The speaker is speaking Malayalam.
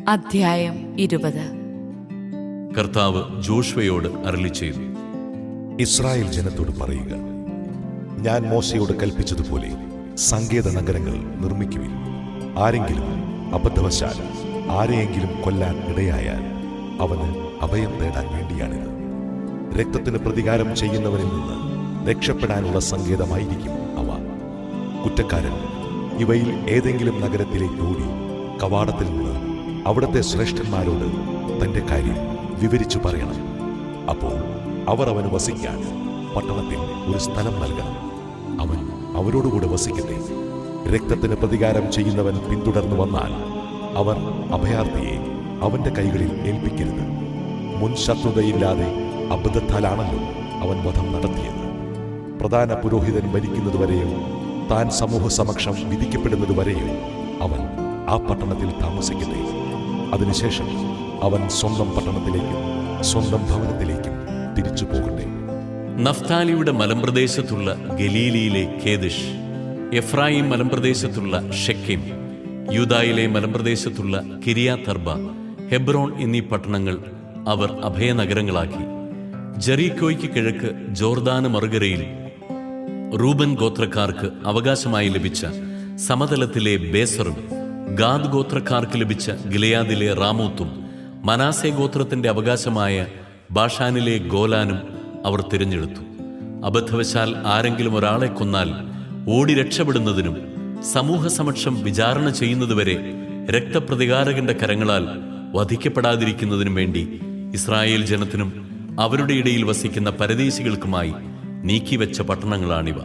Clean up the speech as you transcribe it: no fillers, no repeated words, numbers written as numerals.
അധ്യായം 20. കർത്താവ് ജോഷുവയോട് അരുളിച്ചെയ്തു, ഇസ്രായേൽ ജനത്തോട് പറയുക, ഞാൻ മോശയോട് കൽപ്പിച്ചതുപോലെ സങ്കേത നഗരങ്ങൾ നിർമ്മിക്കുവിൻ. ആരെങ്കിലും അബദ്ധവശാൽ ആരെയെങ്കിലും കൊല്ലാൻ ഇടയായാൽ അവന് അഭയം തേടാൻ വേണ്ടിയാണിത്. രക്തത്തിന് പ്രതികാരം ചെയ്യുന്നവനിൽ നിന്ന് രക്ഷപ്പെടാനുള്ള സങ്കേതമായിരിക്കും അവ. കുറ്റക്കാരൻ ഇവയിൽ ഏതെങ്കിലും നഗരത്തിലേക്ക് ഓടി കവാടത്തിൽ നിന്ന് അവിടുത്തെ ശ്രേഷ്ഠന്മാരോട് തന്റെ കാര്യം വിവരിച്ചു പറയണം. അപ്പോൾ അവർ അവന് വസിക്കാൻ പട്ടണത്തിൽ ഒരു സ്ഥലം നൽകണം. അവൻ അവരോടുകൂടെ വസിക്കട്ടെ. രക്തത്തിന് പ്രതികാരം ചെയ്യുന്നവൻ പിന്തുടർന്നു വന്നാൽ അവർ അഭയാർത്ഥിയെ അവന്റെ കൈകളിൽ ഏൽപ്പിക്കരുത്. മുൻ ശത്രുതയില്ലാതെ അബദ്ധത്താലാണല്ലോ അവൻ വധം നടത്തിയത്. പ്രധാന പുരോഹിതൻ മരിക്കുന്നതുവരെയോ താൻ സമൂഹ സമക്ഷം വിധിക്കപ്പെടുന്നതുവരെയോ അവൻ ആ പട്ടണത്തിൽ താമസിക്കട്ടെ. അതിനുശേഷം അവൻ സ്വന്തം പട്ടണത്തിലേക്കും സ്വന്തം ഭവനത്തിലേക്കും തിരിച്ചു പോകട്ടെ. നഫ്താലിയുടെ മലമ്പ്രദേശത്തുള്ള ഗലീലിയിലെ കേദിഷ്, എഫ്രായിം മലമ്പ്രദേശത്തുള്ള ഷെക്കേം, യൂദായിലെ മലമ്പ്രദേശത്തുള്ള കിരിയാത്തർബ, ഹെബ്രോൺ എന്നീ പട്ടണങ്ങൾ അവർ അഭയനഗരങ്ങളാക്കി. ജെറീക്കോയ്ക്ക് കിഴക്ക് ജോർദാന് മറുകരയിൽ റൂബൻ ഗോത്രക്കാർക്ക് അവകാശമായി ലഭിച്ച സമതലത്തിലെ ബേസറും, ഗാദ് ഗോത്രക്കാർക്ക് ലഭിച്ച ഗിലെയാദിലെ റാമോത്തും, മനാസെ ഗോത്രത്തിന്റെ അവകാശമായ ബാഷാനിലെ ഗോലാനും അവർ തിരഞ്ഞെടുത്തു. അബദ്ധവശാൽ ആരെങ്കിലും ഒരാളെ കൊന്നാൽ ഓടി രക്ഷപ്പെടുന്നതിനും സമൂഹ സമക്ഷം വിചാരണ ചെയ്യുന്നതുവരെ രക്തപ്രതികാരകന്റെ കരങ്ങളാൽ വധിക്കപ്പെടാതിരിക്കുന്നതിനും വേണ്ടി ഇസ്രായേൽ ജനത്തിനും അവരുടെ ഇടയിൽ വസിക്കുന്ന പരദേശികൾക്കുമായി നീക്കിവെച്ച പട്ടണങ്ങളാണിവ.